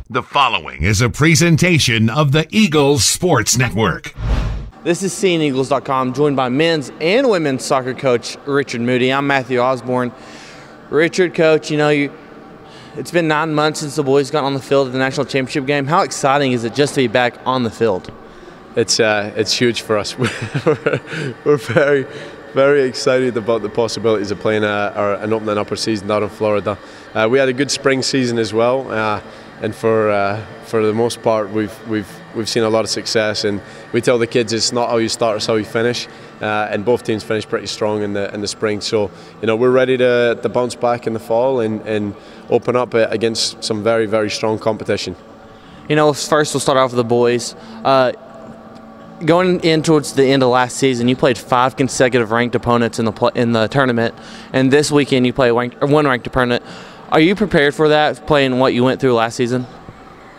The following is a presentation of the Eagles Sports Network. This is SeeingEagles.com, joined by men's and women's soccer coach Richard Moodie. I'm Matthew Osborne. Richard, coach, it's been 9 months since the boys got on the field at the national championship game. How exciting is it just to be back on the field? It's huge for us. We're very, very excited about the possibilities of playing an opening upper season down in Florida. We had a good spring season as well, and for the most part, we've seen a lot of success. And we tell the kids it's not how you start, it's how you finish. And both teams finished pretty strong in the spring. So we're ready to bounce back in the fall and open up against some very, very strong competition. First we'll start off with the boys. Going in towards the end of last season, you played 5 consecutive ranked opponents in the tournament, and this weekend you play one ranked opponent. Are you prepared for that, playing what you went through last season?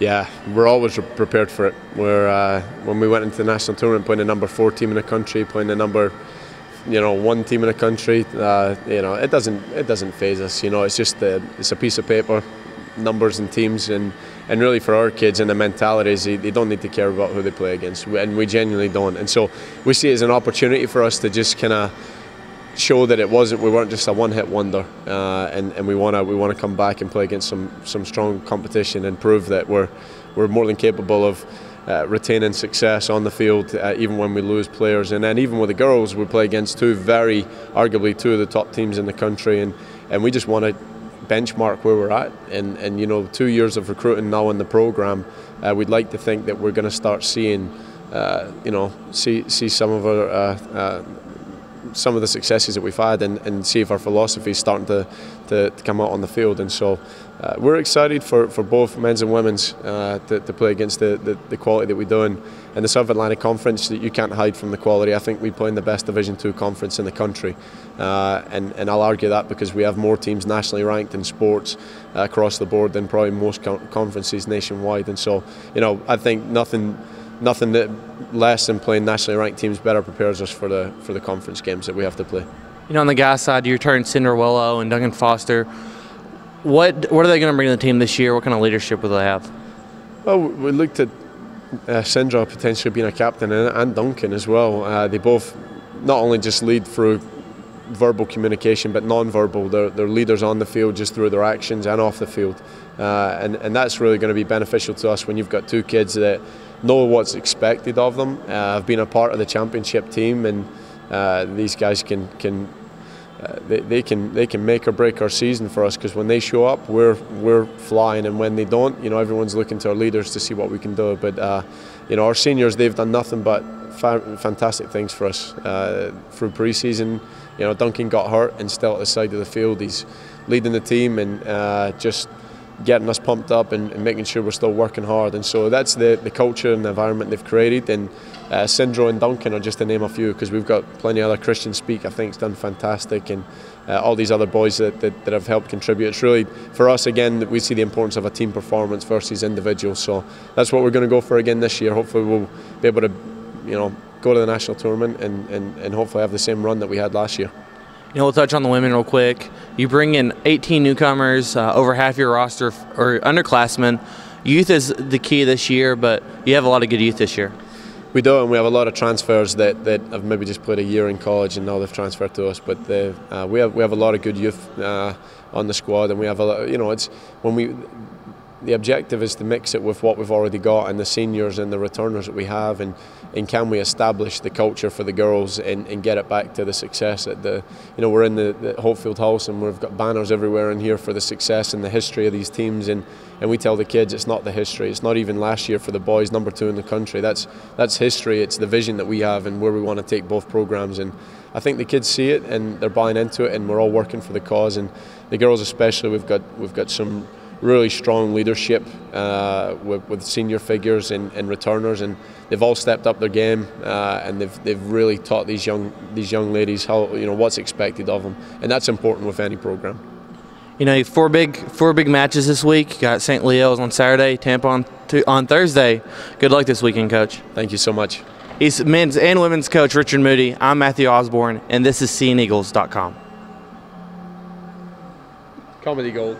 Yeah, we're always prepared for it. When we went into the national tournament, playing the number 4 team in the country, playing the number 1 team in the country, it doesn't faze us. It's just it's a piece of paper, numbers and teams, and really for our kids and the mentality is they don't need to care about who they play against, and we genuinely don't. And so we see it as an opportunity for us to just kind of show that we weren't just a one-hit wonder, and we want to come back and play against some strong competition and prove that we're more than capable of retaining success on the field, even when we lose players. And then even with the girls, we play against arguably two of the top teams in the country, and we just want to benchmark where we're at. And 2 years of recruiting now in the program, we'd like to think that we're going to start seeing see some of our some of the successes that we've had, and see if our philosophy is starting to come out on the field. And so we're excited for both men's and women's to play against the quality that we do. And the South Atlantic Conference, that you can't hide from the quality. I think we play in the best Division II conference in the country, and I'll argue that because we have more teams nationally ranked in sports across the board than probably most conferences nationwide. And so I think nothing that less than playing nationally ranked teams better prepares us for the conference games that we have to play. On the guys' side, you returned Cinderwello and Duncan Foster. What are they going to bring to the team this year? What kind of leadership will they have? Well, we looked at Sindra potentially being a captain, and Duncan as well. They both not only just lead through verbal communication but non-verbal. They're leaders on the field just through their actions and off the field, and that's really going to be beneficial to us when you've got 2 kids that know what's expected of them. I've been a part of the championship team, and these guys can make or break our season for us, because when they show up, we're flying, and when they don't, everyone's looking to our leaders to see what we can do. But our seniors, they've done nothing but fantastic things for us through pre-season. Duncan got hurt and still at the side of the field. He's leading the team and just getting us pumped up and making sure we're still working hard. And so that's the culture and the environment they've created. And Sindro and Duncan are just to name a few, because we've got plenty of other. Christian Speak, I think, has done fantastic, and all these other boys that have helped contribute. It's really, for us, again, that we see the importance of a team performance versus individuals. So that's what we're going to go for again this year. Hopefully we'll be able to go to the national tournament and hopefully have the same run that we had last year. We'll touch on the women real quick. You bring in 18 newcomers, over half your roster or underclassmen. Youth is the key this year, but you have a lot of good youth this year. We do, and we have a lot of transfers that have maybe just played a year in college and now they've transferred to us. But we have a lot of good youth on the squad, and we have a lot. The objective is to mix it with what we've already got and the seniors and the returners that we have, and can we establish the culture for the girls and get it back to the success that we're in the Hopefield House, and we've got banners everywhere in here for the success and the history of these teams, and we tell the kids it's not the history. It's not even last year for the boys, number 2 in the country. That's history. It's the vision that we have and where we want to take both programs, and I think the kids see it and they're buying into it, and we're all working for the cause. And the girls especially, we've got some really strong leadership with senior figures and returners, and they've all stepped up their game, and they've really taught these young ladies how what's expected of them, and that's important with any program. Four big matches this week. You got St. Leo's on Saturday, Tampa on Thursday. Good luck this weekend, Coach. Thank you so much. He's men's and women's coach Richard Moodie. I'm Matthew Osborne, and this is SeeingEagles.com. Comedy Gold.